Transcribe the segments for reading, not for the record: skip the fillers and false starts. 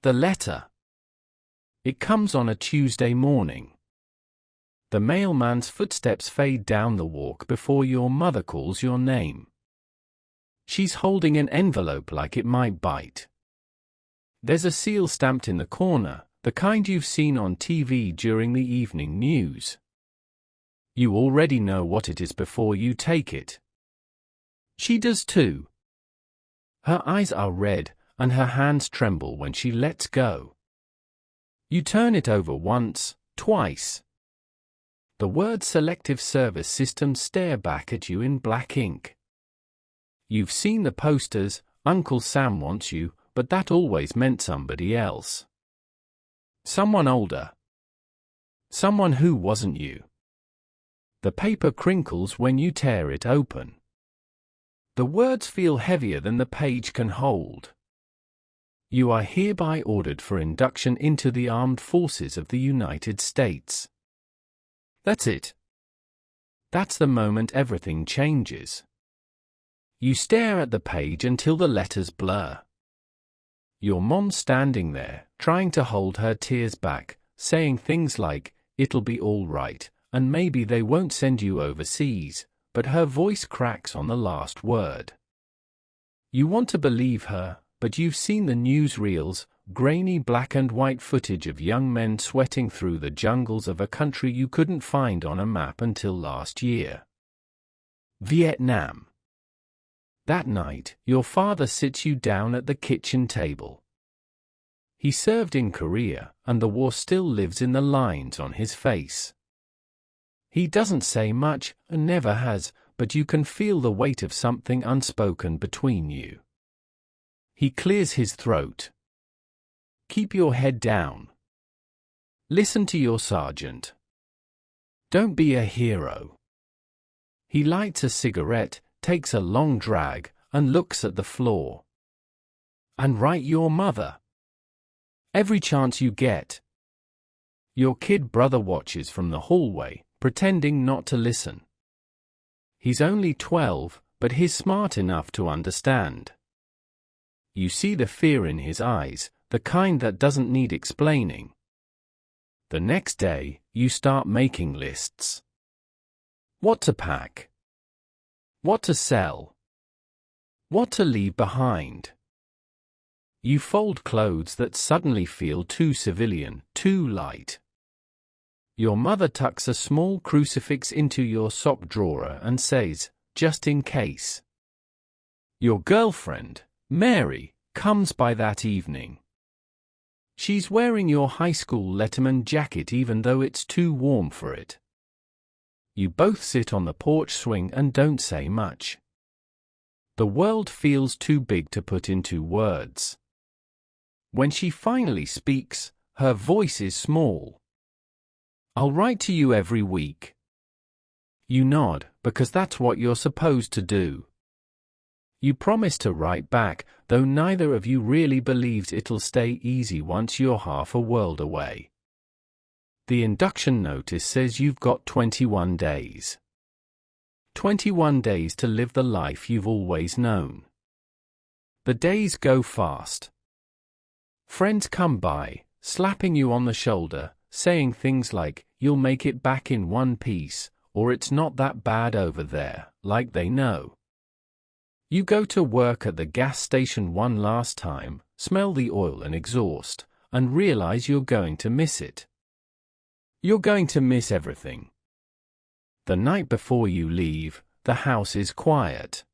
The letter. It comes on a Tuesday morning. The mailman's footsteps fade down the walk before your mother calls your name. She's holding an envelope like it might bite. There's a seal stamped in the corner, the kind you've seen on TV during the evening news. You already know what it is before you take it. She does too. Her eyes are red, and her hands tremble when she lets go. You turn it over once, twice. The words Selective Service System stare back at you in black ink. You've seen the posters, Uncle Sam wants you, but that always meant somebody else. Someone older. Someone who wasn't you. The paper crinkles when you tear it open. The words feel heavier than the page can hold. You are hereby ordered for induction into the Armed Forces of the United States. That's it. That's the moment everything changes. You stare at the page until the letters blur. Your mom's standing there, trying to hold her tears back, saying things like, "It'll be all right, and maybe they won't send you overseas," but her voice cracks on the last word. You want to believe her, but you've seen the newsreels, grainy black and white footage of young men sweating through the jungles of a country you couldn't find on a map until last year. Vietnam. That night, your father sits you down at the kitchen table. He served in Korea, and the war still lives in the lines on his face. He doesn't say much, and never has, but you can feel the weight of something unspoken between you. He clears his throat. Keep your head down. Listen to your sergeant. Don't be a hero. He lights a cigarette, takes a long drag, and looks at the floor. And write your mother. Every chance you get. Your kid brother watches from the hallway, pretending not to listen. He's only 12, but he's smart enough to understand. You see the fear in his eyes, the kind that doesn't need explaining. The next day, you start making lists. What to pack. What to sell. What to leave behind. You fold clothes that suddenly feel too civilian, too light. Your mother tucks a small crucifix into your sock drawer and says, "Just in case." Your girlfriend, Mary, comes by that evening. She's wearing your high school Letterman jacket even though it's too warm for it. You both sit on the porch swing and don't say much. The world feels too big to put into words. When she finally speaks, her voice is small. "I'll write to you every week." You nod, because that's what you're supposed to do. You promise to write back, though neither of you really believes it'll stay easy once you're half a world away. The induction notice says you've got 21 days. 21 days to live the life you've always known. The days go fast. Friends come by, slapping you on the shoulder, saying things like, "You'll make it back in one piece," or "It's not that bad over there," like they know. You go to work at the gas station one last time, smell the oil and exhaust, and realize you're going to miss it. You're going to miss everything. The night before you leave, the house is quiet.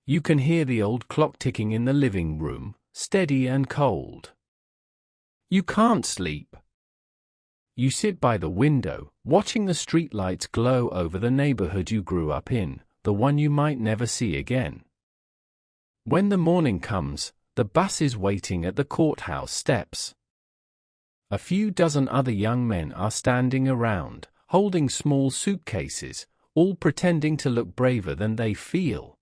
You can hear the old clock ticking in the living room, steady and cold. You can't sleep. You sit by the window, watching the streetlights glow over the neighborhood you grew up in, the one you might never see again. When the morning comes, the bus is waiting at the courthouse steps. A few dozen other young men are standing around, holding small suitcases, all pretending to look braver than they feel.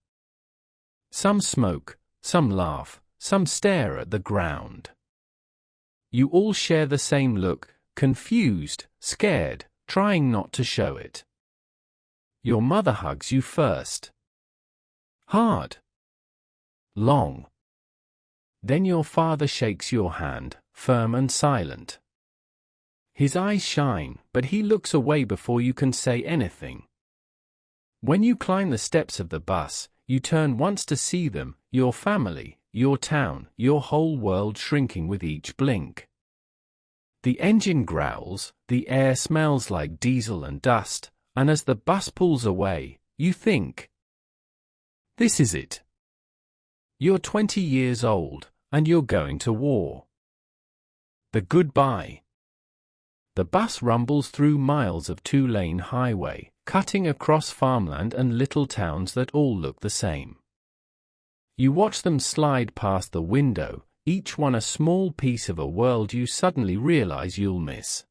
Some smoke, some laugh, some stare at the ground. You all share the same look, confused, scared, trying not to show it. Your mother hugs you first. Hard. Long. Then your father shakes your hand, firm and silent. His eyes shine, but he looks away before you can say anything. When you climb the steps of the bus, you turn once to see them, your family, your town, your whole world shrinking with each blink. The engine growls, the air smells like diesel and dust, and as the bus pulls away, you think, this is it. You're 20 years old, and you're going to war. The goodbye. The bus rumbles through miles of two-lane highway, cutting across farmland and little towns that all look the same. You watch them slide past the window, each one a small piece of a world you suddenly realize you'll miss.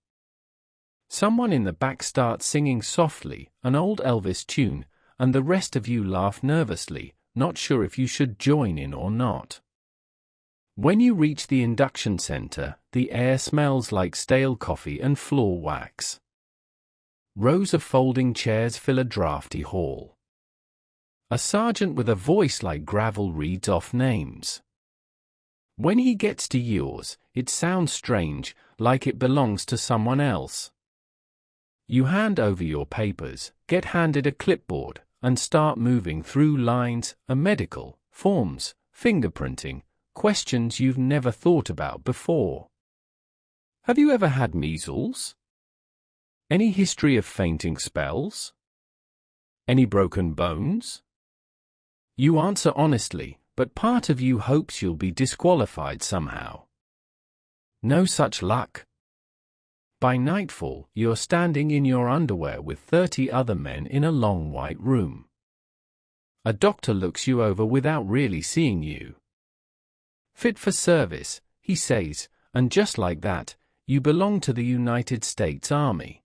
Someone in the back starts singing softly, an old Elvis tune, and the rest of you laugh nervously, not sure if you should join in or not. When you reach the induction center, the air smells like stale coffee and floor wax. Rows of folding chairs fill a drafty hall. A sergeant with a voice like gravel reads off names. When he gets to yours, it sounds strange, like it belongs to someone else. You hand over your papers, get handed a clipboard, and start moving through lines, a medical, forms, fingerprinting, questions you've never thought about before. Have you ever had measles? Any history of fainting spells? Any broken bones? You answer honestly, but part of you hopes you'll be disqualified somehow. No such luck. By nightfall, you're standing in your underwear with 30 other men in a long white room. A doctor looks you over without really seeing you. Fit for service, he says, and just like that, you belong to the United States Army.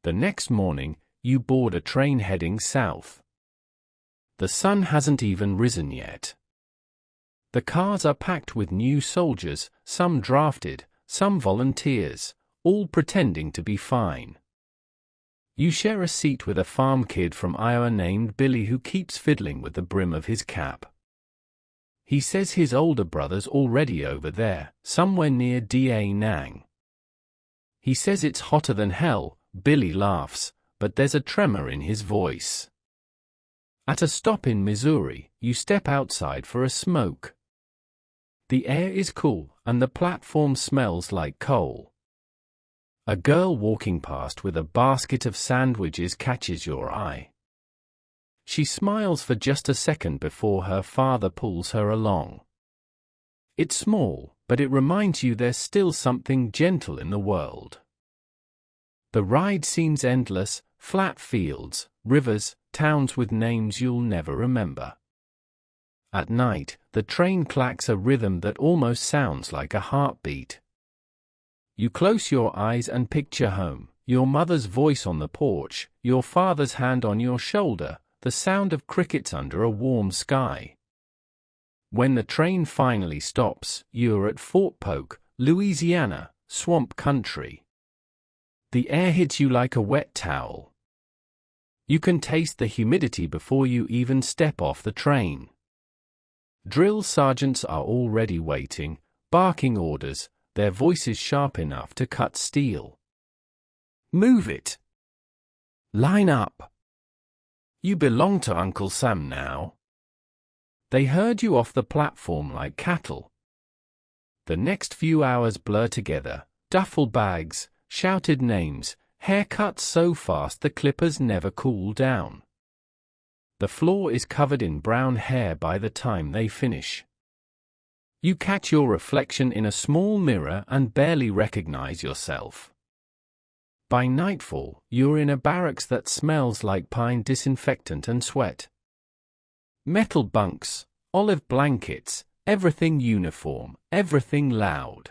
The next morning, you board a train heading south. The sun hasn't even risen yet. The cars are packed with new soldiers, some drafted, some volunteers, all pretending to be fine. You share a seat with a farm kid from Iowa named Billy who keeps fiddling with the brim of his cap. He says his older brother's already over there, somewhere near Da Nang. He says it's hotter than hell. Billy laughs, but there's a tremor in his voice. At a stop in Missouri, you step outside for a smoke. The air is cool, and the platform smells like coal. A girl walking past with a basket of sandwiches catches your eye. She smiles for just a second before her father pulls her along. It's small, but it reminds you there's still something gentle in the world. The ride seems endless, flat fields, rivers, towns with names you'll never remember. At night, the train clacks a rhythm that almost sounds like a heartbeat. You close your eyes and picture home, your mother's voice on the porch, your father's hand on your shoulder, the sound of crickets under a warm sky. When the train finally stops, you're at Fort Polk, Louisiana, swamp country. The air hits you like a wet towel. You can taste the humidity before you even step off the train. Drill sergeants are already waiting, barking orders, their voices sharp enough to cut steel. Move it! Line up! You belong to Uncle Sam now. They herd you off the platform like cattle. The next few hours blur together, duffel bags, shouted names, haircuts so fast the clippers never cool down. The floor is covered in brown hair by the time they finish. You catch your reflection in a small mirror and barely recognize yourself. By nightfall, you're in a barracks that smells like pine disinfectant and sweat. Metal bunks, olive blankets, everything uniform, everything loud.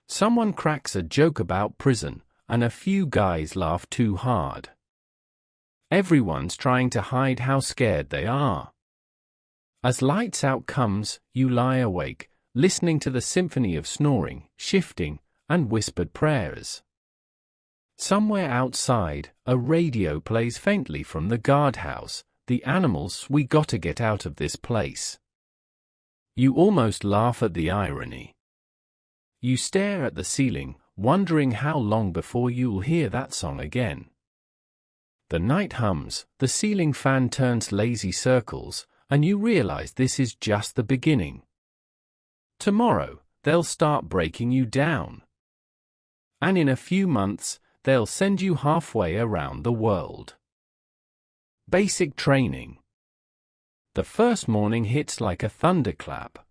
Someone cracks a joke about prison, and a few guys laugh too hard. Everyone's trying to hide how scared they are. As lights out comes, you lie awake, listening to the symphony of snoring, shifting, and whispered prayers. Somewhere outside, a radio plays faintly from the guardhouse, "The animals, we gotta get out of this place." You almost laugh at the irony. You stare at the ceiling, wondering how long before you'll hear that song again. The night hums, the ceiling fan turns lazy circles, and you realize this is just the beginning. Tomorrow, they'll start breaking you down. And in a few months, they'll send you halfway around the world. Basic training. The first morning hits like a thunderclap.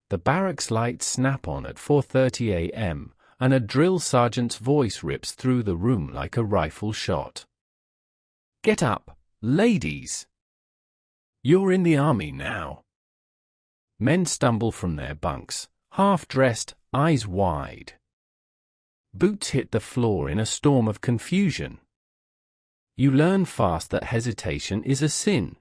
The barracks lights snap on at 4:30 a.m., and a drill sergeant's voice rips through the room like a rifle shot. Get up, ladies! You're in the army now. Men stumble from their bunks, half-dressed, eyes wide. Boots hit the floor in a storm of confusion. You learn fast that hesitation is a sin.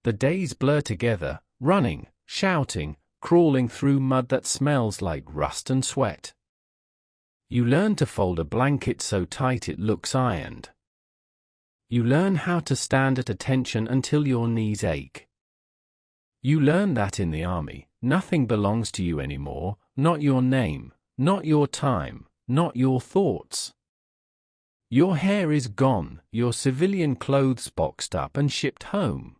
The days blur together, running, shouting, crawling through mud that smells like rust and sweat. You learn to fold a blanket so tight it looks ironed. You learn how to stand at attention until your knees ache. You learn that in the army, nothing belongs to you anymore, not your name, not your time, not your thoughts. Your hair is gone, your civilian clothes boxed up and shipped home.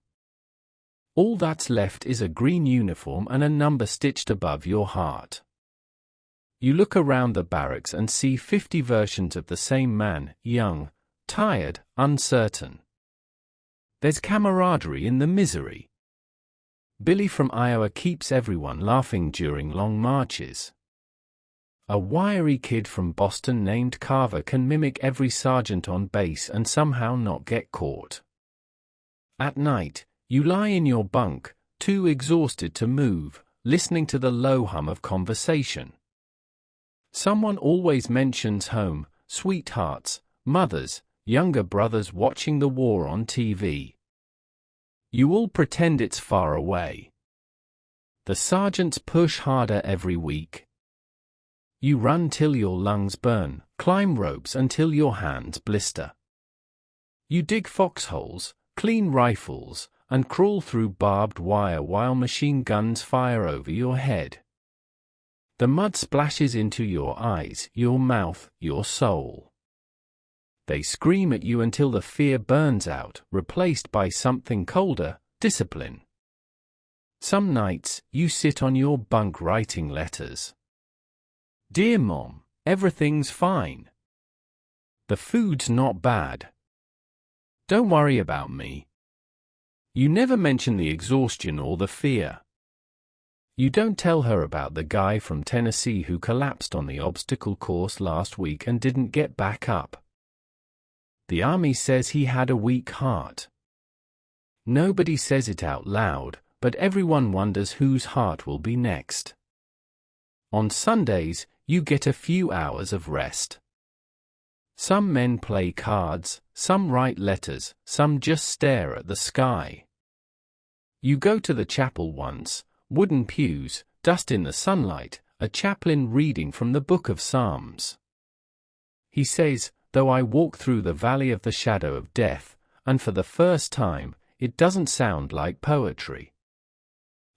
All that's left is a green uniform and a number stitched above your heart. You look around the barracks and see 50 versions of the same man, young, tired, uncertain. There's camaraderie in the misery. Billy from Iowa keeps everyone laughing during long marches. A wiry kid from Boston named Carver can mimic every sergeant on base and somehow not get caught. At night, you lie in your bunk, too exhausted to move, listening to the low hum of conversation. Someone always mentions home, sweethearts, mothers, younger brothers watching the war on TV. You all pretend it's far away. The sergeants push harder every week. You run till your lungs burn, climb ropes until your hands blister. You dig foxholes, clean rifles, and crawl through barbed wire while machine guns fire over your head. The mud splashes into your eyes, your mouth, your soul. They scream at you until the fear burns out, replaced by something colder, discipline. Some nights, you sit on your bunk writing letters. Dear Mom, everything's fine. The food's not bad. Don't worry about me. You never mention the exhaustion or the fear. You don't tell her about the guy from Tennessee who collapsed on the obstacle course last week and didn't get back up. The army says he had a weak heart. Nobody says it out loud, but everyone wonders whose heart will be next. On Sundays, you get a few hours of rest. Some men play cards, some write letters, some just stare at the sky. You go to the chapel once, wooden pews, dust in the sunlight, a chaplain reading from the Book of Psalms. He says, "Though I walk through the valley of the shadow of death," and for the first time, it doesn't sound like poetry.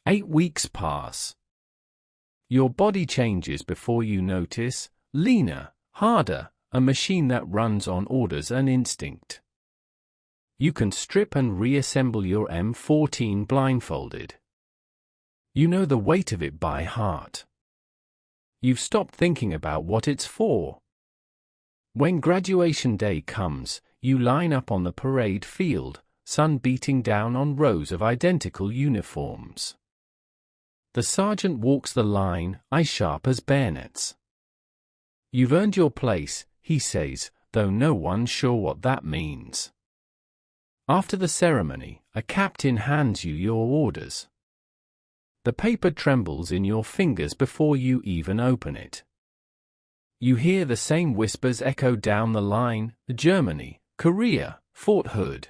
8 weeks pass. Your body changes before you notice, leaner, harder, a machine that runs on orders and instinct. You can strip and reassemble your M14 blindfolded. You know the weight of it by heart. You've stopped thinking about what it's for. When graduation day comes, you line up on the parade field, sun beating down on rows of identical uniforms. The sergeant walks the line, eyes sharp as bayonets. You've earned your place, he says, though no one's sure what that means. After the ceremony, a captain hands you your orders. The paper trembles in your fingers before you even open it. You hear the same whispers echo down the line, Germany, Korea, Fort Hood.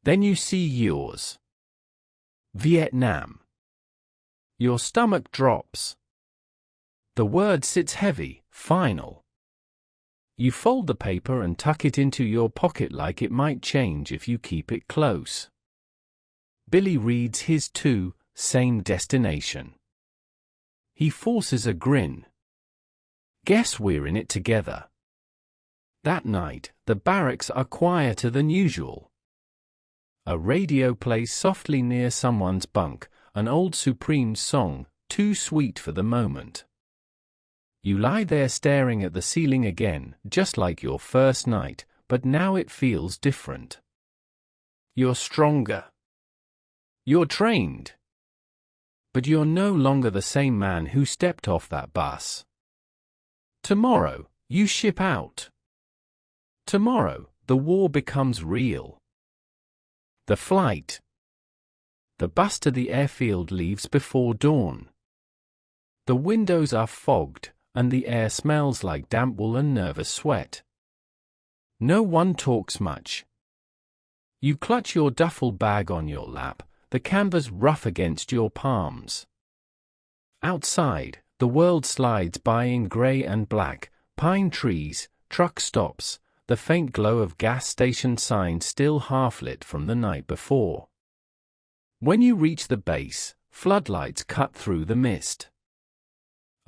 Then you see yours. Vietnam. Your stomach drops. The word sits heavy, final. You fold the paper and tuck it into your pocket like it might change if you keep it close. Billy reads his too, same destination. He forces a grin. Guess we're in it together. That night, the barracks are quieter than usual. A radio plays softly near someone's bunk, an old Supremes song, too sweet for the moment. You lie there staring at the ceiling again, just like your first night, but now it feels different. You're stronger. You're trained. But you're no longer the same man who stepped off that bus. Tomorrow, you ship out. Tomorrow, the war becomes real. The flight. The bus to the airfield leaves before dawn. The windows are fogged, and the air smells like damp wool and nervous sweat. No one talks much. You clutch your duffel bag on your lap, the canvas rough against your palms. Outside, the world slides by in grey and black, pine trees, truck stops, the faint glow of gas station signs still half-lit from the night before. When you reach the base, floodlights cut through the mist.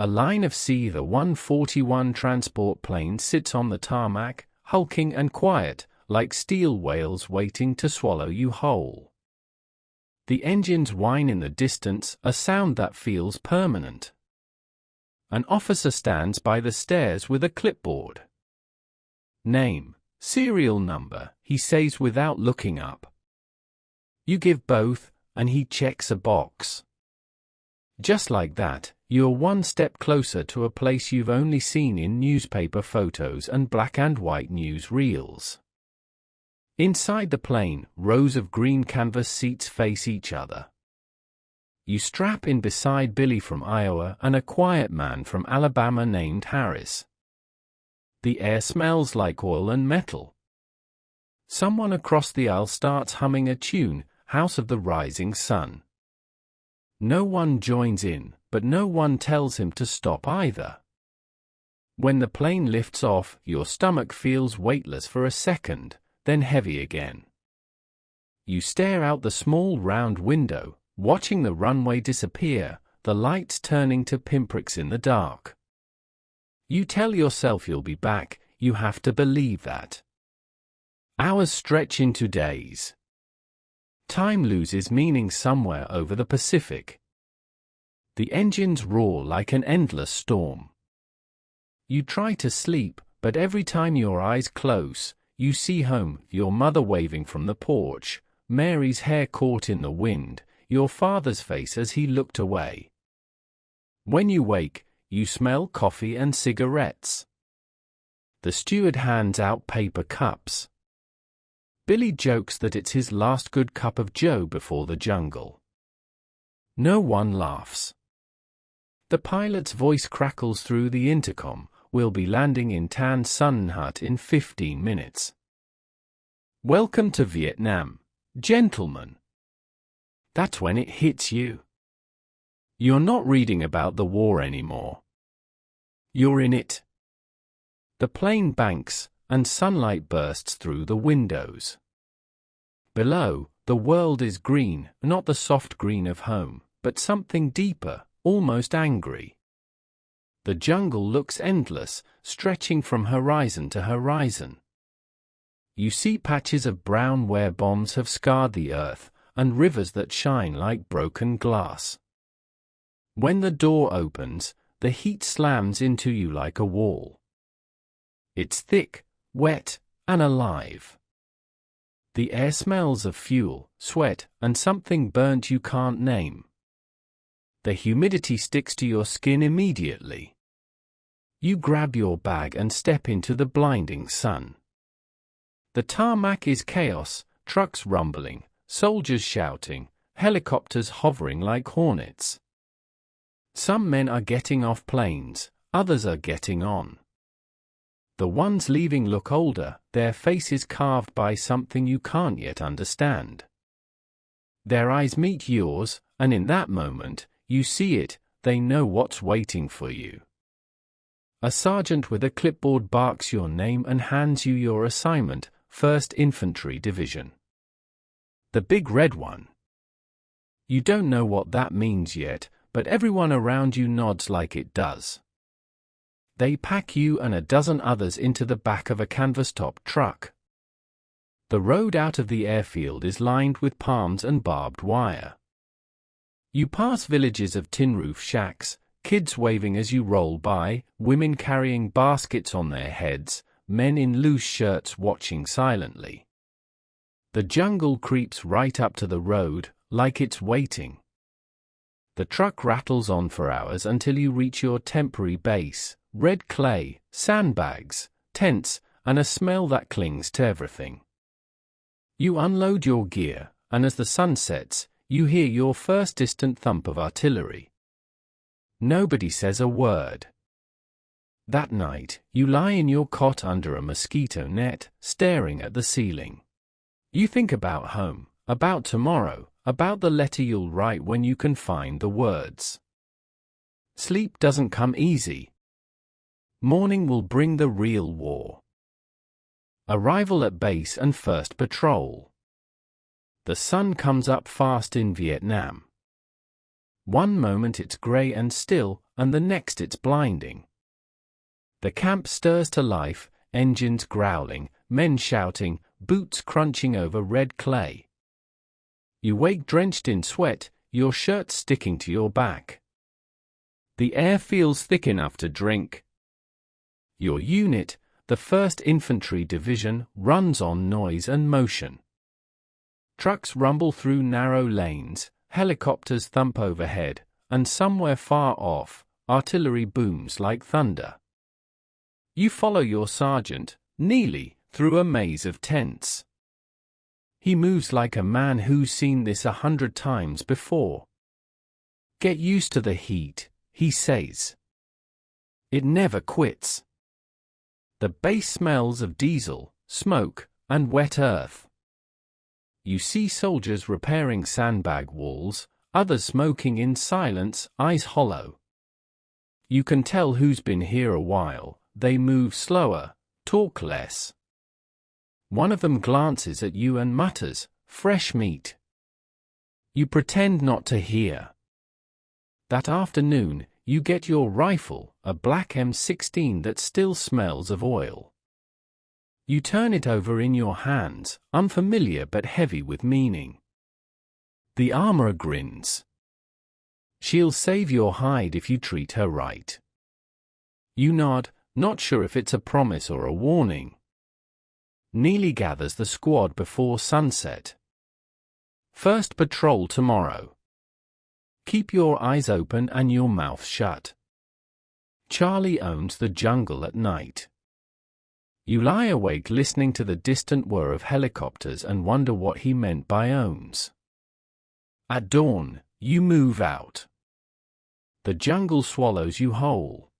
A line of C-141 transport planes sits on the tarmac, hulking and quiet, like steel whales waiting to swallow you whole. The engines whine in the distance, a sound that feels permanent. An officer stands by the stairs with a clipboard. Name, serial number, he says without looking up. You give both, and he checks a box. Just like that, you're one step closer to a place you've only seen in newspaper photos and black and white news reels. Inside the plane, rows of green canvas seats face each other. You strap in beside Billy from Iowa and a quiet man from Alabama named Harris. The air smells like oil and metal. Someone across the aisle starts humming a tune, House of the Rising Sun. No one joins in, but no one tells him to stop either. When the plane lifts off, your stomach feels weightless for a second, then heavy again. You stare out the small round window, watching the runway disappear, the lights turning to pinpricks in the dark. You tell yourself you'll be back, you have to believe that. Hours stretch into days. Time loses meaning somewhere over the Pacific. The engines roar like an endless storm. You try to sleep, but every time your eyes close, you see home, your mother waving from the porch, Mary's hair caught in the wind, your father's face as he looked away. When you wake, you smell coffee and cigarettes. The steward hands out paper cups. Billy jokes that it's his last good cup of joe before the jungle. No one laughs. The pilot's voice crackles through the intercom, "We'll be landing in Tan Son Nhut in 15 minutes. Welcome to Vietnam, gentlemen." That's when it hits you. You're not reading about the war anymore. You're in it. The plane banks, and sunlight bursts through the windows. Below, the world is green, not the soft green of home, but something deeper, almost angry. The jungle looks endless, stretching from horizon to horizon. You see patches of brown where bombs have scarred the earth, and rivers that shine like broken glass. When the door opens, the heat slams into you like a wall. It's thick, wet, and alive. The air smells of fuel, sweat, and something burnt you can't name. The humidity sticks to your skin immediately. You grab your bag and step into the blinding sun. The tarmac is chaos, trucks rumbling, soldiers shouting, helicopters hovering like hornets. Some men are getting off planes, others are getting on. The ones leaving look older, their faces carved by something you can't yet understand. Their eyes meet yours, and in that moment, you see it, they know what's waiting for you. A sergeant with a clipboard barks your name and hands you your assignment, 1st Infantry Division. The big red one. You don't know what that means yet, but everyone around you nods like it does. They pack you and a dozen others into the back of a canvas-top truck. The road out of the airfield is lined with palms and barbed wire. You pass villages of tin roof shacks, kids waving as you roll by, women carrying baskets on their heads, men in loose shirts watching silently. The jungle creeps right up to the road, like it's waiting. The truck rattles on for hours until you reach your temporary base: red clay, sandbags, tents, and a smell that clings to everything. You unload your gear, and as the sun sets, you hear your first distant thump of artillery. Nobody says a word. That night, you lie in your cot under a mosquito net, staring at the ceiling. You think about home, about tomorrow, about the letter you'll write when you can find the words. Sleep doesn't come easy. Morning will bring the real war. Arrival at base and first patrol. The sun comes up fast in Vietnam. One moment it's grey and still, and the next it's blinding. The camp stirs to life, engines growling, men shouting, boots crunching over red clay. You wake drenched in sweat, your shirt sticking to your back. The air feels thick enough to drink. Your unit, the 1st Infantry Division, runs on noise and motion. Trucks rumble through narrow lanes, helicopters thump overhead, and somewhere far off, artillery booms like thunder. You follow your sergeant, Neely, through a maze of tents. He moves like a man who's seen this 100 times before. Get used to the heat, he says. It never quits. The base smells of diesel, smoke, and wet earth. You see soldiers repairing sandbag walls, others smoking in silence, eyes hollow. You can tell who's been here a while. They move slower, talk less. One of them glances at you and mutters, "Fresh meat." You pretend not to hear. That afternoon, you get your rifle, a black M16 that still smells of oil. You turn it over in your hands, unfamiliar but heavy with meaning. The armorer grins. She'll save your hide if you treat her right. You nod, not sure if it's a promise or a warning. Neely gathers the squad before sunset. First patrol tomorrow. Keep your eyes open and your mouth shut. Charlie owns the jungle at night. You lie awake listening to the distant whir of helicopters and wonder what he meant by owns. At dawn, you move out. The jungle swallows you whole.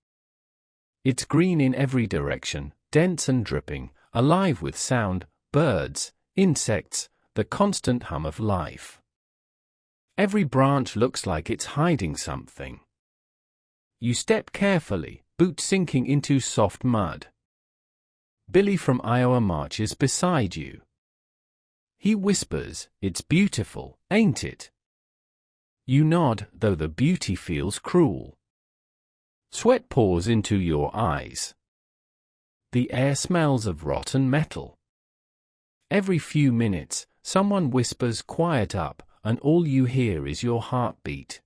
It's green in every direction, dense and dripping, alive with sound, birds, insects, the constant hum of life. Every branch looks like it's hiding something. You step carefully, boots sinking into soft mud. Billy from Iowa marches beside you. He whispers, "It's beautiful, ain't it?" You nod, though the beauty feels cruel. Sweat pours into your eyes. The air smells of rotten metal. Every few minutes, someone whispers, "Quiet up," and all you hear is your heartbeat.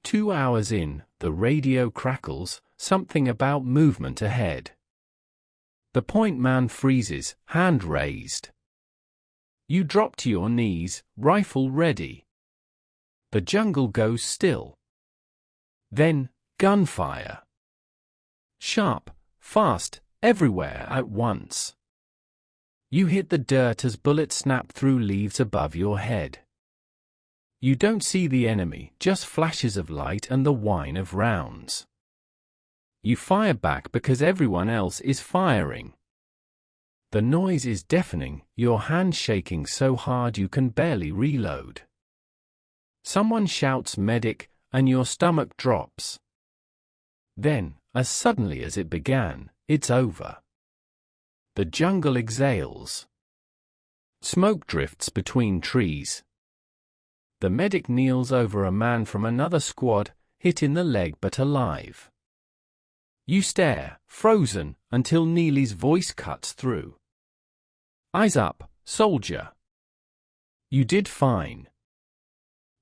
2 hours in, the radio crackles, something about movement ahead. The point man freezes, hand raised. You drop to your knees, rifle ready. The jungle goes still. Then, gunfire. Sharp, fast, everywhere at once. You hit the dirt as bullets snap through leaves above your head. You don't see the enemy, just flashes of light and the whine of rounds. You fire back because everyone else is firing. The noise is deafening, your hand shaking so hard you can barely reload. Someone shouts "medic," and your stomach drops. Then, as suddenly as it began, it's over. The jungle exhales. Smoke drifts between trees. The medic kneels over a man from another squad, hit in the leg but alive. You stare, frozen, until Neely's voice cuts through. Eyes up, soldier. You did fine.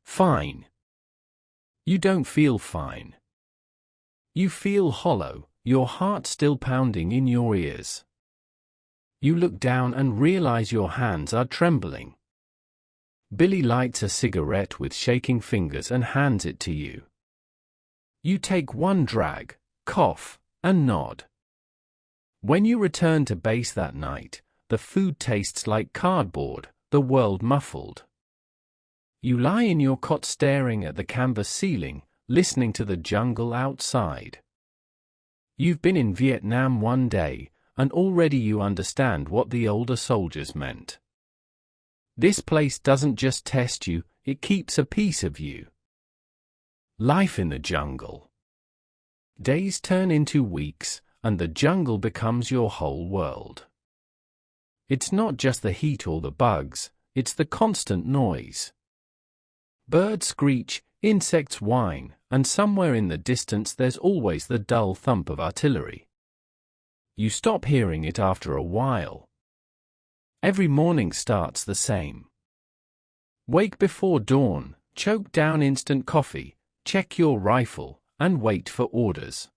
Fine. You don't feel fine. You feel hollow, your heart still pounding in your ears. You look down and realize your hands are trembling. Billy lights a cigarette with shaking fingers and hands it to you. You take one drag, cough, and nod. When you return to base that night, the food tastes like cardboard, the world muffled. You lie in your cot staring at the canvas ceiling, listening to the jungle outside. You've been in Vietnam one day, and already you understand what the older soldiers meant. This place doesn't just test you, it keeps a piece of you. Life in the jungle. Days turn into weeks, and the jungle becomes your whole world. It's not just the heat or the bugs, it's the constant noise. Birds screech, insects whine, and somewhere in the distance there's always the dull thump of artillery. You stop hearing it after a while. Every morning starts the same. Wake before dawn, choke down instant coffee, check your rifle, and wait for orders.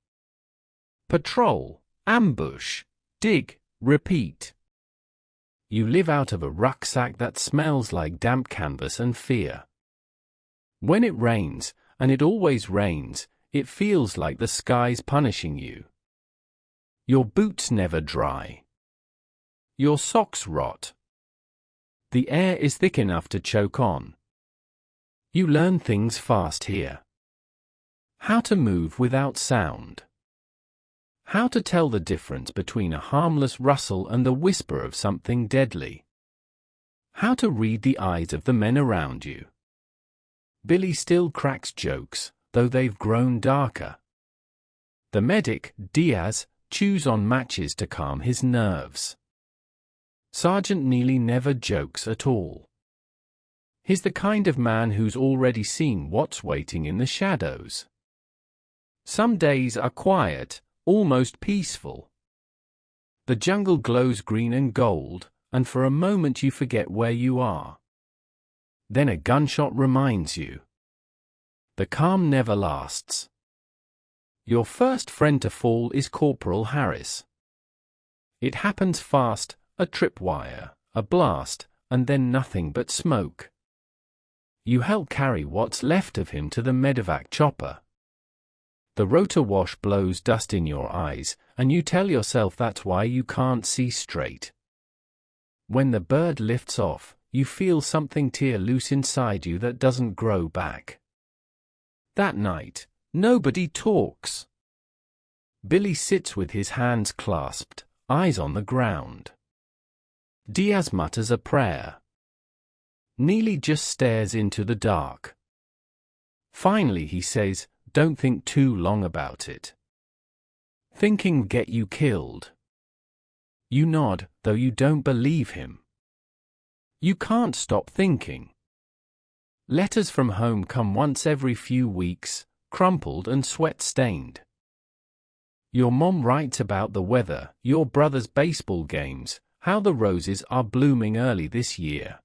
Patrol, ambush, dig, repeat. You live out of a rucksack that smells like damp canvas and fear. When it rains, and it always rains, it feels like the sky's punishing you. Your boots never dry. Your socks rot. The air is thick enough to choke on. You learn things fast here. How to move without sound. How to tell the difference between a harmless rustle and the whisper of something deadly. How to read the eyes of the men around you. Billy still cracks jokes, though they've grown darker. The medic, Diaz, chews on matches to calm his nerves. Sergeant Neely never jokes at all. He's the kind of man who's already seen what's waiting in the shadows. Some days are quiet, almost peaceful. The jungle glows green and gold, and for a moment you forget where you are. Then a gunshot reminds you. The calm never lasts. Your first friend to fall is Corporal Harris. It happens fast, a tripwire, a blast, and then nothing but smoke. You help carry what's left of him to the medevac chopper. The rotor wash blows dust in your eyes, and you tell yourself that's why you can't see straight. When the bird lifts off, you feel something tear loose inside you that doesn't grow back. That night, nobody talks. Billy sits with his hands clasped, eyes on the ground. Diaz mutters a prayer. Neely just stares into the dark. Finally he says, "Don't think too long about it. Thinking will get you killed." You nod, though you don't believe him. You can't stop thinking. Letters from home come once every few weeks, crumpled and sweat-stained. Your mom writes about the weather, your brother's baseball games, how the roses are blooming early this year.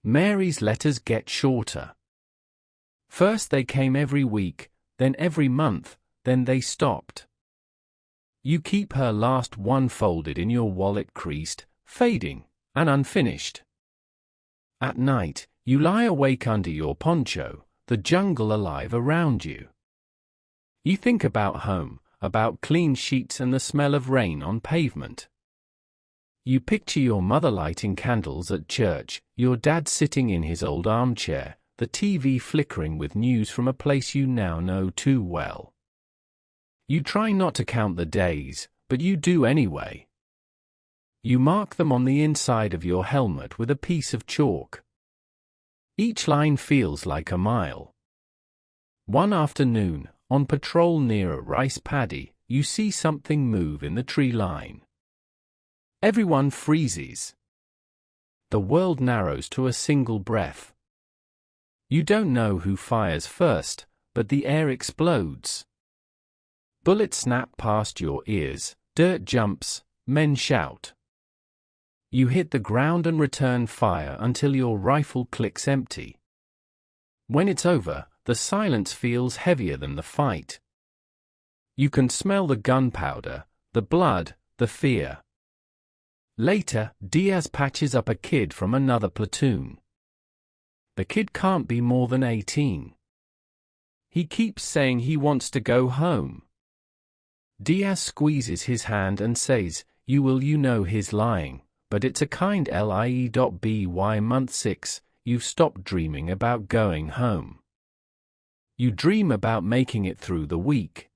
Mary's letters get shorter. First they came every week, then every month, then they stopped. You keep her last one folded in your wallet, creased, fading, and unfinished. At night, you lie awake under your poncho, the jungle alive around you. You think about home, about clean sheets and the smell of rain on pavement. You picture your mother lighting candles at church, your dad sitting in his old armchair, the TV flickering with news from a place you now know too well. You try not to count the days, but you do anyway. You mark them on the inside of your helmet with a piece of chalk. Each line feels like a mile. One afternoon, on patrol near a rice paddy, you see something move in the tree line. Everyone freezes. The world narrows to a single breath. You don't know who fires first, but the air explodes. Bullets snap past your ears, dirt jumps, men shout. You hit the ground and return fire until your rifle clicks empty. When it's over, the silence feels heavier than the fight. You can smell the gunpowder, the blood, the fear. Later, Diaz patches up a kid from another platoon. The kid can't be more than 18. He keeps saying he wants to go home. Diaz squeezes his hand and says, you know he's lying, but it's a kind lie.by month 6, you've stopped dreaming about going home. You dream about making it through the week.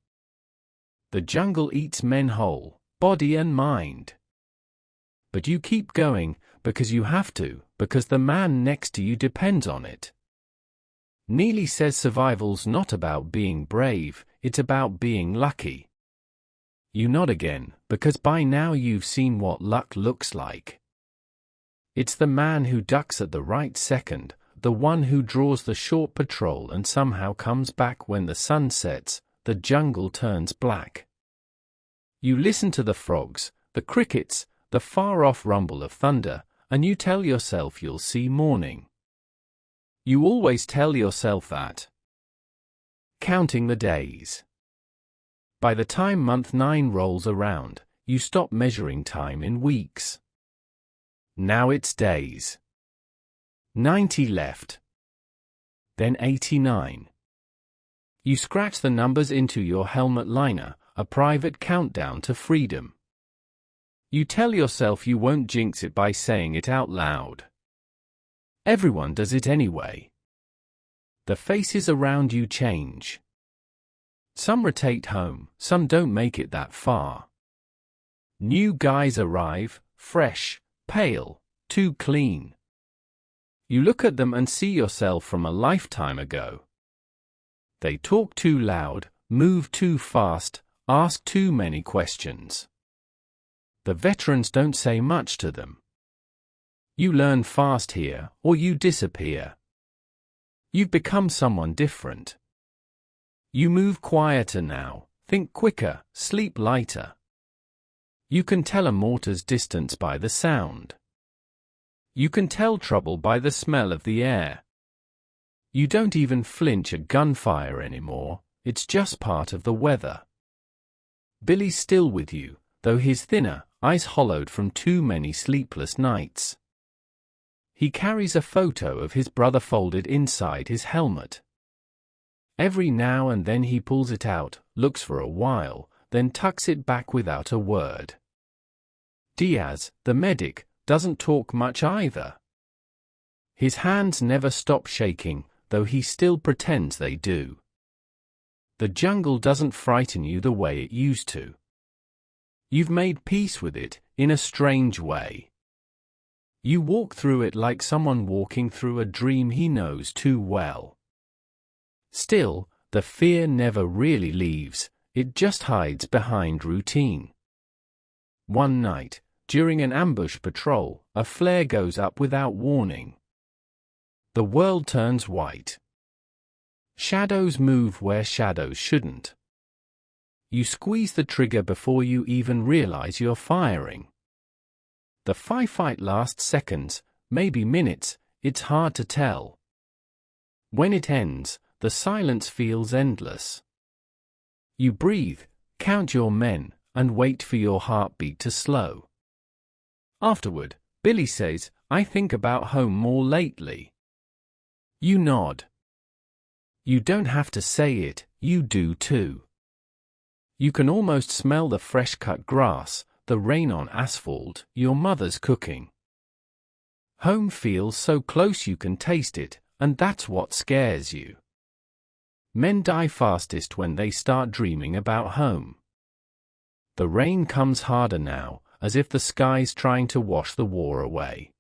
The jungle eats men whole, body and mind. But you keep going, because you have to, because the man next to you depends on it. Neely says survival's not about being brave, it's about being lucky. You nod again, because by now you've seen what luck looks like. It's the man who ducks at the right second, the one who draws the short patrol and somehow comes back when the sun sets, the jungle turns black. You listen to the frogs, the crickets, the far-off rumble of thunder, and you tell yourself you'll see morning. You always tell yourself that. Counting the days. By the time month 9 rolls around, you stop measuring time in weeks. Now it's days. 90 left. Then 89. You scratch the numbers into your helmet liner, a private countdown to freedom. You tell yourself you won't jinx it by saying it out loud. Everyone does it anyway. The faces around you change. Some rotate home, some don't make it that far. New guys arrive, fresh, pale, too clean. You look at them and see yourself from a lifetime ago. They talk too loud, move too fast, ask too many questions. The veterans don't say much to them. You learn fast here, or you disappear. You've become someone different. You move quieter now, think quicker, sleep lighter. You can tell a mortar's distance by the sound. You can tell trouble by the smell of the air. You don't even flinch at gunfire anymore, it's just part of the weather. Billy's still with you, though he's thinner, eyes hollowed from too many sleepless nights. He carries a photo of his brother folded inside his helmet. Every now and then he pulls it out, looks for a while, then tucks it back without a word. Diaz, the medic, doesn't talk much either. His hands never stop shaking, though he still pretends they do. The jungle doesn't frighten you the way it used to. You've made peace with it, in a strange way. You walk through it like someone walking through a dream he knows too well. Still, the fear never really leaves, it just hides behind routine. One night, during an ambush patrol, a flare goes up without warning. The world turns white. Shadows move where shadows shouldn't. You squeeze the trigger before you even realize you're firing. The firefight lasts seconds, maybe minutes, it's hard to tell. When it ends, the silence feels endless. You breathe, count your men, and wait for your heartbeat to slow. Afterward, Billy says, I think about home more lately. You nod. You don't have to say it, you do too. You can almost smell the fresh-cut grass, the rain on asphalt, your mother's cooking. Home feels so close you can taste it, and that's what scares you. Men die fastest when they start dreaming about home. The rain comes harder now, as if the sky's trying to wash the war away.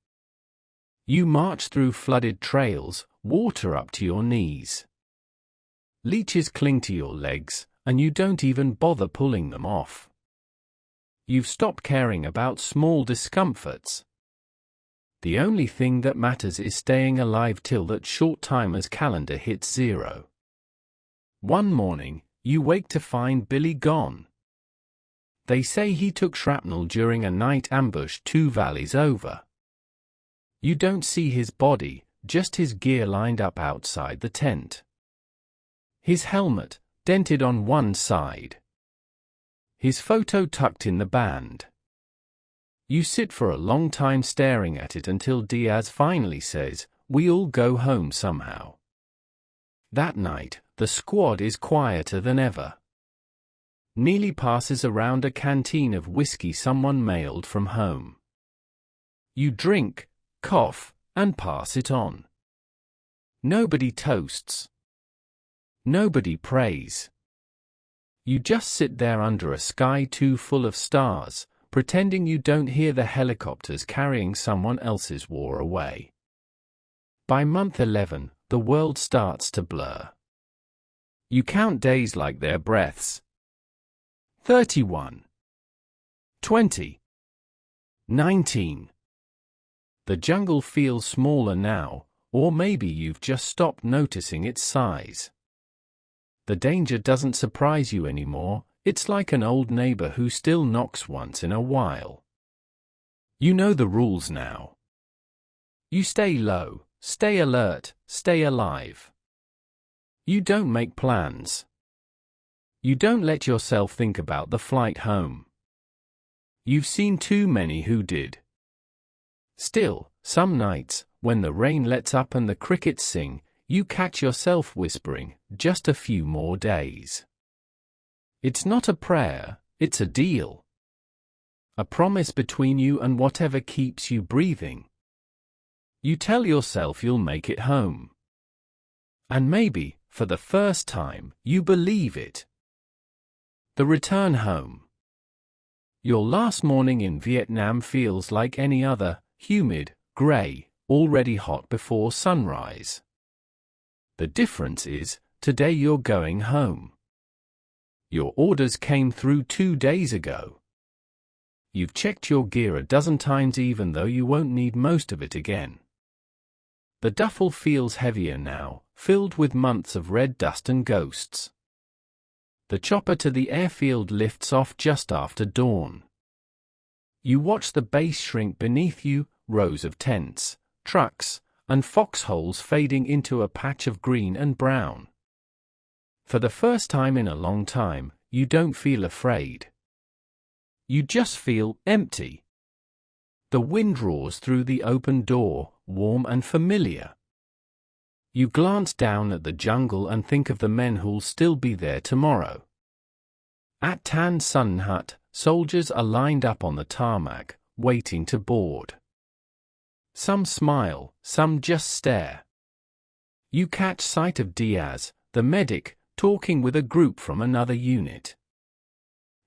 You march through flooded trails, water up to your knees. Leeches cling to your legs, and you don't even bother pulling them off. You've stopped caring about small discomforts. The only thing that matters is staying alive till that short timer's calendar hits 0. One morning, you wake to find Billy gone. They say he took shrapnel during a night ambush 2 valleys over. You don't see his body, just his gear lined up outside the tent. His helmet, dented on one side. His photo tucked in the band. You sit for a long time staring at it until Diaz finally says, "We all go home somehow." That night, the squad is quieter than ever. Neely passes around a canteen of whiskey someone mailed from home. You drink, cough, and pass it on. Nobody toasts. Nobody prays. You just sit there under a sky too full of stars, pretending you don't hear the helicopters carrying someone else's war away. By month 11, the world starts to blur. You count days like their breaths. 31. 20. 19. The jungle feels smaller now, or maybe you've just stopped noticing its size. The danger doesn't surprise you anymore, it's like an old neighbor who still knocks once in a while. You know the rules now. You stay low, stay alert, stay alive. You don't make plans. You don't let yourself think about the flight home. You've seen too many who did. Still, some nights, when the rain lets up and the crickets sing, you catch yourself whispering, "Just a few more days." It's not a prayer, it's a deal. A promise between you and whatever keeps you breathing. You tell yourself you'll make it home. And maybe, for the first time, you believe it. The return home. Your last morning in Vietnam feels like any other, humid, gray, already hot before sunrise. The difference is, today you're going home. Your orders came through 2 days ago. You've checked your gear a dozen times even though you won't need most of it again. The duffel feels heavier now, filled with months of red dust and ghosts. The chopper to the airfield lifts off just after dawn. You watch the base shrink beneath you, rows of tents, trucks, and foxholes fading into a patch of green and brown. For the first time in a long time, you don't feel afraid. You just feel empty. The wind roars through the open door, warm and familiar. You glance down at the jungle and think of the men who'll still be there tomorrow. At Tan Son Hut, soldiers are lined up on the tarmac, waiting to board. Some smile, some just stare. You catch sight of Diaz, the medic, talking with a group from another unit.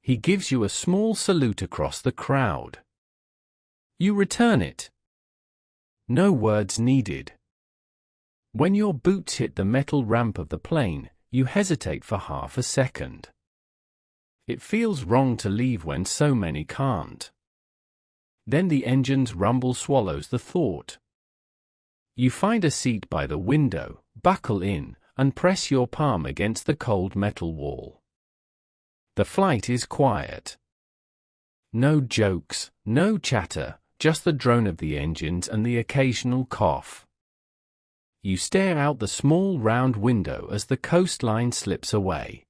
He gives you a small salute across the crowd. You return it. No words needed. When your boots hit the metal ramp of the plane, you hesitate for half a second. It feels wrong to leave when so many can't. Then the engine's rumble swallows the thought. You find a seat by the window, buckle in, and press your palm against the cold metal wall. The flight is quiet. No jokes, no chatter, just the drone of the engines and the occasional cough. You stare out the small round window as the coastline slips away.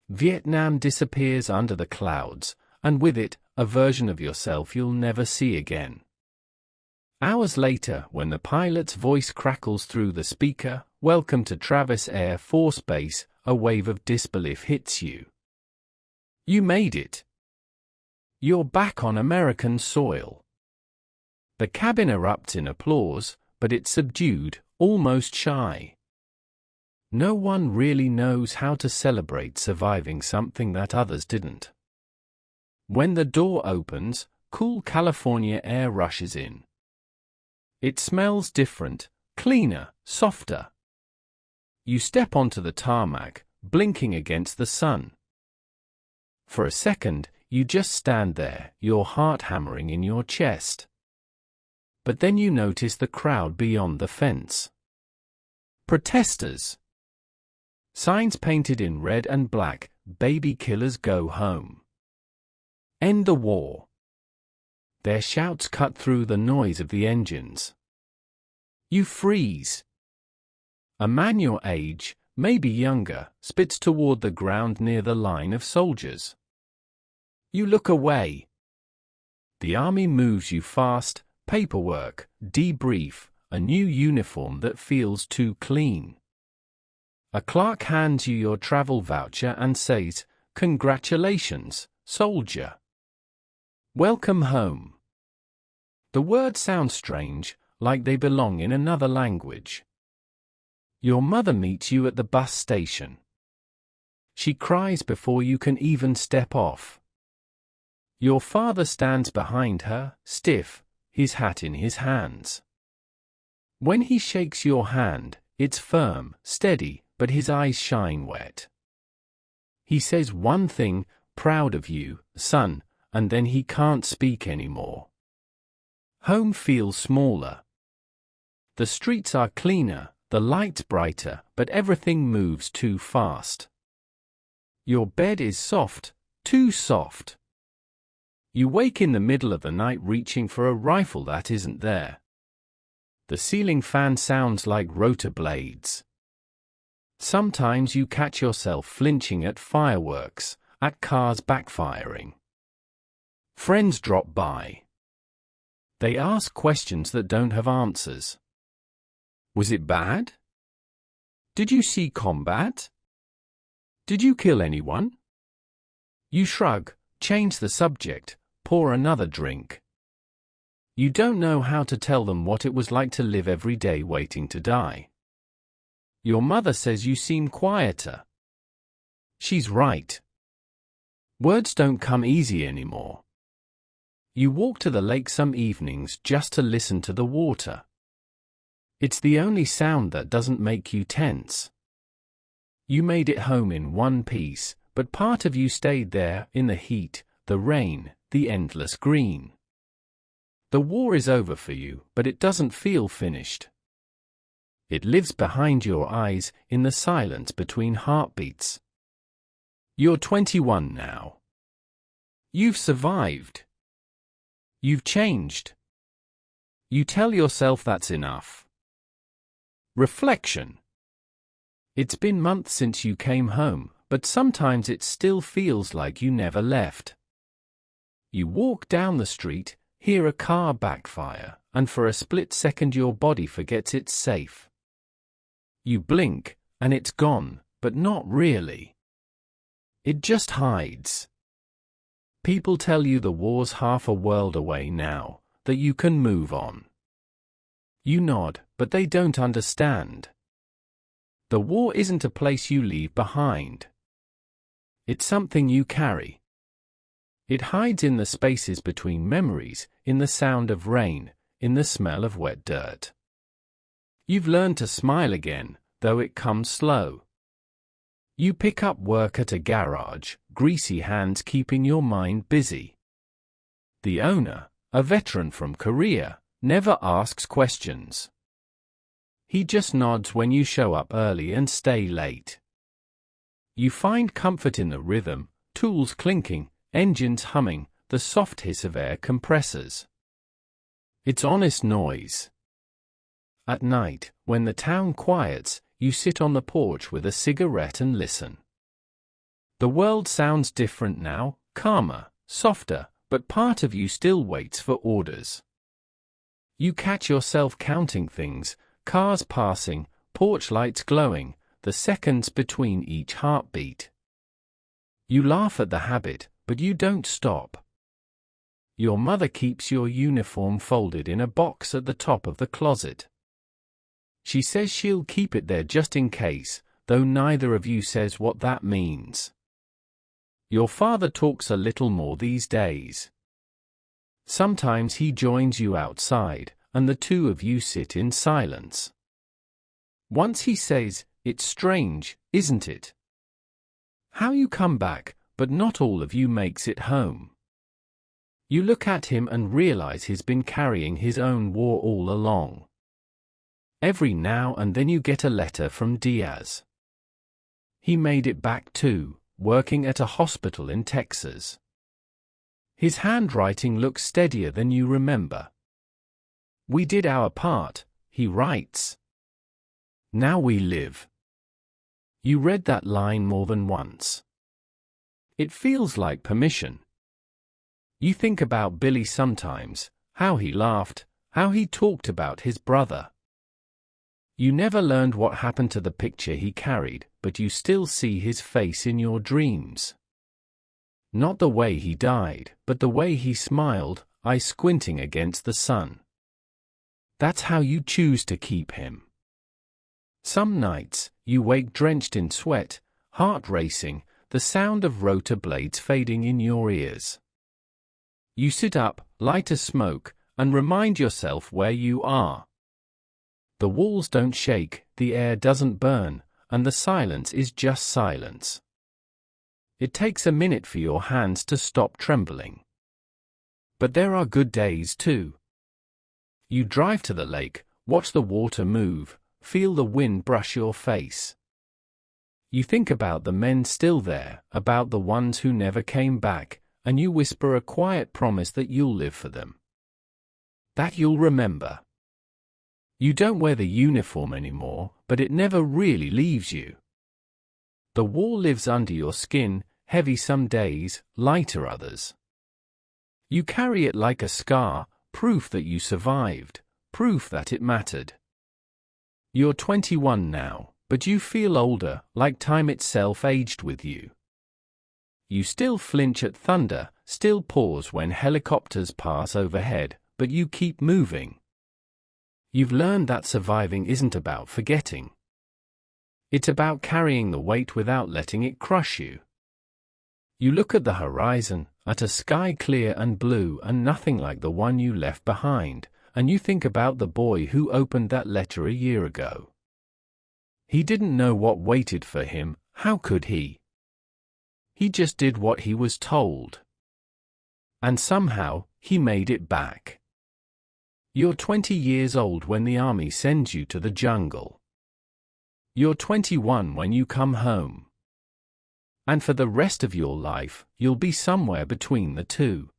Vietnam disappears under the clouds, and with it, a version of yourself you'll never see again. Hours later, when the pilot's voice crackles through the speaker, "Welcome to Travis Air Force Base," a wave of disbelief hits you. You made it. You're back on American soil. The cabin erupts in applause, but it's subdued, almost shy. No one really knows how to celebrate surviving something that others didn't. When the door opens, cool California air rushes in. It smells different, cleaner, softer. You step onto the tarmac, blinking against the sun. For a second, you just stand there, your heart hammering in your chest. but then you notice the crowd beyond the fence. Protesters. Signs painted in red and black, "Baby killers go home." End the war. Their shouts cut through the noise of the engines. You freeze. A man your age, maybe younger, spits toward the ground near the line of soldiers. You look away. The army moves you fast, paperwork, debrief, a new uniform that feels too clean. A clerk hands you your travel voucher and says, "Congratulations, soldier. Welcome home." The words sound strange, like they belong in another language. Your mother meets you at the bus station. She cries before you can even step off. Your father stands behind her, stiff, his hat in his hands. When he shakes your hand, it's firm, steady, but his eyes shine wet. He says one thing, "Proud of you, son," and then he can't speak anymore. Home feels smaller. The streets are cleaner, the lights brighter, but everything moves too fast. Your bed is soft, too soft. You wake in the middle of the night reaching for a rifle that isn't there. The ceiling fan sounds like rotor blades. Sometimes you catch yourself flinching at fireworks, at cars backfiring. Friends drop by. They ask questions that don't have answers. Was it bad? Did you see combat? Did you kill anyone? You shrug, change the subject, pour another drink. You don't know how to tell them what it was like to live every day waiting to die. Your mother says you seem quieter. She's right. Words don't come easy anymore. You walk to the lake some evenings just to listen to the water. It's the only sound that doesn't make you tense. You made it home in one piece, but part of you stayed there, in the heat, the rain, the endless green. The war is over for you, but it doesn't feel finished. It lives behind your eyes, in the silence between heartbeats. You're 21 now. You've survived. You've changed. You tell yourself that's enough. Reflection. It's been months since you came home, but sometimes it still feels like you never left. You walk down the street, hear a car backfire, and for a split second your body forgets it's safe. You blink, and it's gone, but not really. It just hides. People tell you the war's half a world away now, that you can move on. You nod, but they don't understand. The war isn't a place you leave behind. It's something you carry. It hides in the spaces between memories, in the sound of rain, in the smell of wet dirt. You've learned to smile again, though it comes slow. You pick up work at a garage, greasy hands keeping your mind busy. The owner, a veteran from Korea, never asks questions. He just nods when you show up early and stay late. You find comfort in the rhythm, tools clinking, engines humming, the soft hiss of air compressors. It's honest noise. At night, when the town quiets, you sit on the porch with a cigarette and listen. The world sounds different now, calmer, softer, but part of you still waits for orders. You catch yourself counting things, cars passing, porch lights glowing, the seconds between each heartbeat. You laugh at the habit, but you don't stop. Your mother keeps your uniform folded in a box at the top of the closet. She says she'll keep it there just in case, though neither of you says what that means. Your father talks a little more these days. Sometimes he joins you outside, and the two of you sit in silence. Once he says, "It's strange, isn't it? How you come back, but not all of you makes it home." You look at him and realize he's been carrying his own war all along. Every now and then you get a letter from Diaz. He made it back too, working at a hospital in Texas. His handwriting looks steadier than you remember. We did our part, he writes. Now we live. You read that line more than once. It feels like permission. You think about Billy sometimes, how he laughed, how he talked about his brother. You never learned what happened to the picture he carried, but you still see his face in your dreams. Not the way he died, but the way he smiled, eyes squinting against the sun. That's how you choose to keep him. Some nights, you wake drenched in sweat, heart racing, the sound of rotor blades fading in your ears. You sit up, light a smoke, and remind yourself where you are. The walls don't shake, the air doesn't burn, and the silence is just silence. It takes a minute for your hands to stop trembling. But there are good days too. You drive to the lake, watch the water move, feel the wind brush your face. You think about the men still there, about the ones who never came back, and you whisper a quiet promise that you'll live for them. That you'll remember. You don't wear the uniform anymore, but it never really leaves you. The war lives under your skin, heavy some days, lighter others. You carry it like a scar, proof that you survived, proof that it mattered. You're 21 now, but you feel older, like time itself aged with you. You still flinch at thunder, still pause when helicopters pass overhead, but you keep moving. You've learned that surviving isn't about forgetting. It's about carrying the weight without letting it crush you. You look at the horizon, at a sky clear and blue and nothing like the one you left behind, and you think about the boy who opened that letter a year ago. He didn't know what waited for him, how could he? He just did what he was told. And somehow, he made it back. You're 20 years old when the army sends you to the jungle. You're 21 when you come home. And for the rest of your life, you'll be somewhere between the two.